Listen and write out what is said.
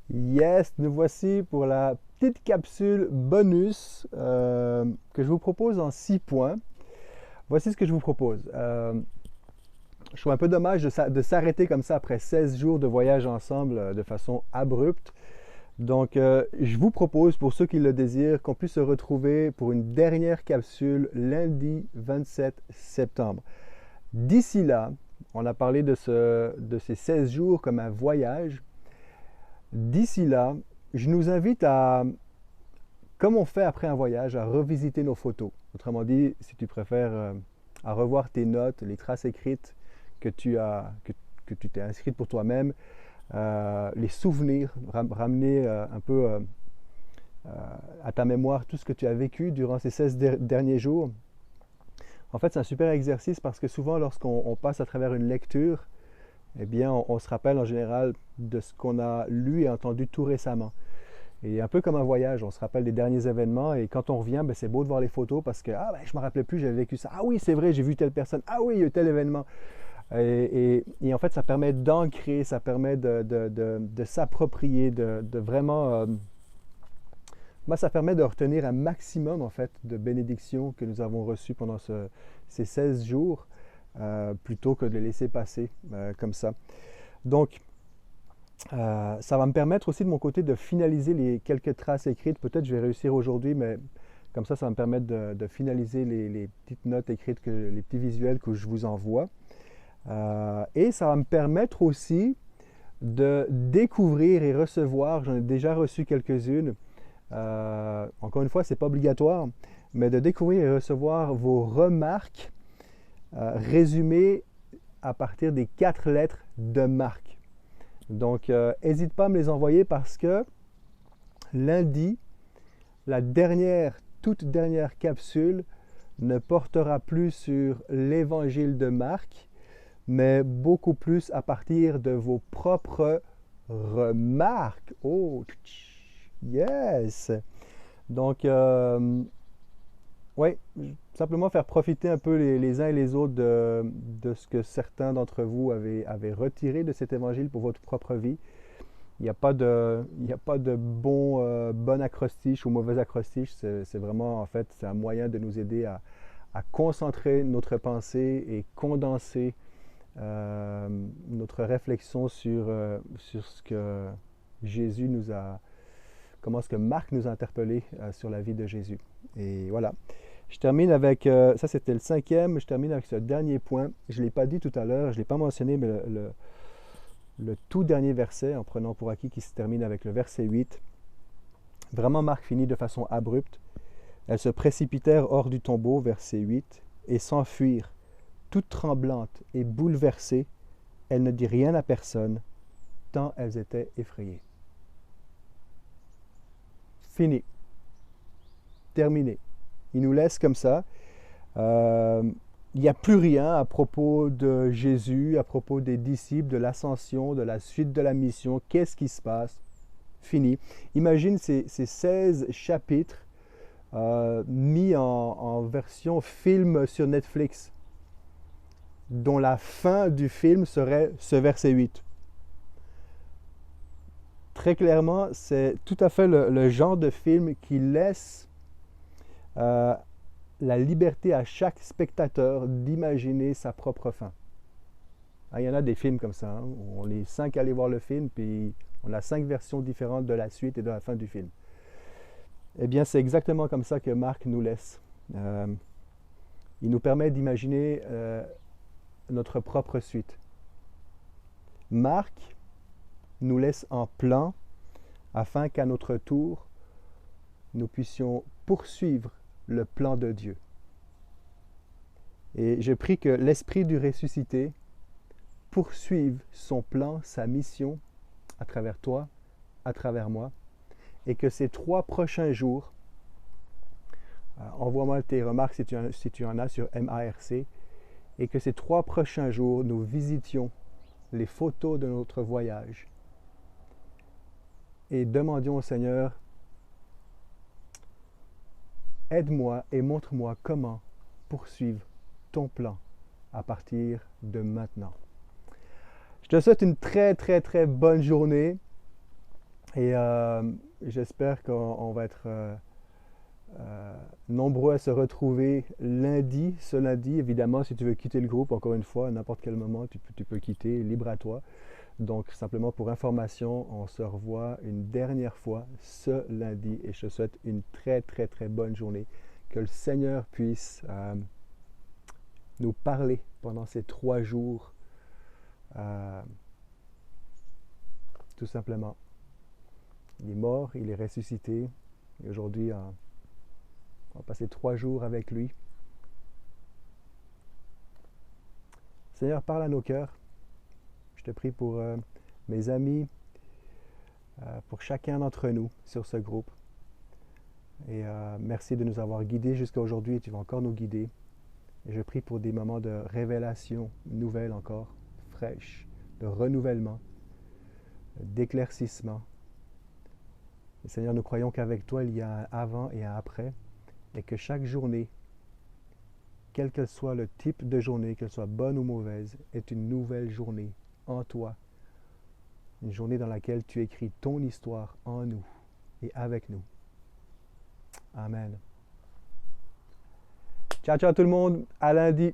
Yes, nous voici pour la petite capsule bonus que je vous propose en 6 points. Voici ce que je vous propose. Je trouve un peu dommage de s'arrêter comme ça après 16 jours de voyage ensemble de façon abrupte. Donc, je vous propose, pour ceux qui le désirent, qu'on puisse se retrouver pour une dernière capsule lundi 27 septembre. D'ici là, on a parlé de ces 16 jours comme un voyage. D'ici là, je nous invite à, comme on fait après un voyage, à revisiter nos photos. Autrement dit, si tu préfères, à revoir tes notes, les traces écrites que tu t'es inscrites pour toi-même, les souvenirs, ramener un peu à ta mémoire tout ce que tu as vécu durant ces 16 derniers jours. En fait, c'est un super exercice parce que souvent, lorsqu'on passe à travers une lecture, eh bien, on se rappelle en général de ce qu'on a lu et entendu tout récemment. Et un peu comme un voyage, on se rappelle des derniers événements et quand on revient, ben, c'est beau de voir les photos parce que ah, ben, je ne me rappelais plus, j'avais vécu ça. Ah oui, c'est vrai, j'ai vu telle personne. Ah oui, il y a eu tel événement. Et en fait, ça permet d'ancrer, ça permet de s'approprier, de vraiment... moi, ça permet de retenir un maximum en fait de bénédictions que nous avons reçues pendant ces 16 jours plutôt que de les laisser passer comme ça. Donc, ça va me permettre aussi de mon côté de finaliser les quelques traces écrites. Peut-être que je vais réussir aujourd'hui, mais comme ça va me permettre de finaliser les petites notes écrites, les petits visuels que je vous envoie. Et ça va me permettre aussi de découvrir et recevoir, j'en ai déjà reçu quelques-unes. Encore une fois, ce n'est pas obligatoire, mais de découvrir et recevoir vos remarques résumées à partir des 4 lettres de Marc. Donc, n'hésite pas à me les envoyer parce que lundi, la toute dernière capsule ne portera plus sur l'évangile de Marc, mais beaucoup plus à partir de vos propres remarques. Oh, yes! Donc, oui, simplement faire profiter un peu les uns et les autres de ce que certains d'entre vous avaient retiré de cet évangile pour votre propre vie. Il n'y a pas de bon acrostiche ou mauvais acrostiche. C'est vraiment, en fait, c'est un moyen de nous aider à concentrer notre pensée et condenser notre réflexion sur ce que Jésus nous a, comment est-ce que Marc nous a interpellé sur la vie de Jésus. Et voilà. Je termine avec, ça c'était le 5e, je termine avec ce dernier point. Je ne l'ai pas dit tout à l'heure, je ne l'ai pas mentionné, mais le tout dernier verset, en prenant pour acquis, qui se termine avec le verset 8. Vraiment, Marc finit de façon abrupte. Elles se précipitèrent hors du tombeau, verset 8, et s'enfuirent, toutes tremblantes et bouleversées. Elles ne dirent rien à personne, tant elles étaient effrayées. Fini. Terminé. Il nous laisse comme ça. Il n'y a plus rien à propos de Jésus, à propos des disciples, de l'ascension, de la suite de la mission. Qu'est-ce qui se passe? Fini. Imagine ces 16 chapitres mis en version film sur Netflix, dont la fin du film serait ce verset 8. Très clairement, c'est tout à fait le genre de film qui laisse la liberté à chaque spectateur d'imaginer sa propre fin. Il y en a des films comme ça, hein, où on est 5 à aller voir le film, puis on a 5 versions différentes de la suite et de la fin du film. Eh bien, c'est exactement comme ça que Marc nous laisse. Il nous permet d'imaginer notre propre suite. Marc nous laisse en plan afin qu'à notre tour, nous puissions poursuivre le plan de Dieu. Et je prie que l'Esprit du ressuscité poursuive son plan, sa mission à travers toi, à travers moi, et que ces 3 prochains jours, envoie-moi tes remarques si tu en as sur MARC, et que ces 3 prochains jours, nous visitions les photos de notre voyage et demandions au Seigneur, aide-moi et montre-moi comment poursuivre ton plan à partir de maintenant. Je te souhaite une très, très, très bonne journée. Et j'espère qu'on va être nombreux à se retrouver lundi, ce lundi. Évidemment, si tu veux quitter le groupe, encore une fois, à n'importe quel moment, tu peux quitter, libre à toi. Donc, simplement pour information, on se revoit une dernière fois ce lundi et je te souhaite une très, très, très bonne journée. Que le Seigneur puisse nous parler pendant ces 3 jours, tout simplement. Il est mort, il est ressuscité et aujourd'hui, on va passer 3 jours avec lui. Seigneur, parle à nos cœurs. Je te prie pour mes amis, pour chacun d'entre nous sur ce groupe. Et merci de nous avoir guidés jusqu'à aujourd'hui et tu vas encore nous guider. Et je prie pour des moments de révélation nouvelle encore, fraîche, de renouvellement, d'éclaircissement. Et Seigneur, nous croyons qu'avec toi, il y a un avant et un après, et que chaque journée, quel que soit le type de journée, qu'elle soit bonne ou mauvaise, est une nouvelle journée en toi. Une journée dans laquelle tu écris ton histoire en nous et avec nous. Amen. Ciao, ciao tout le monde. À lundi.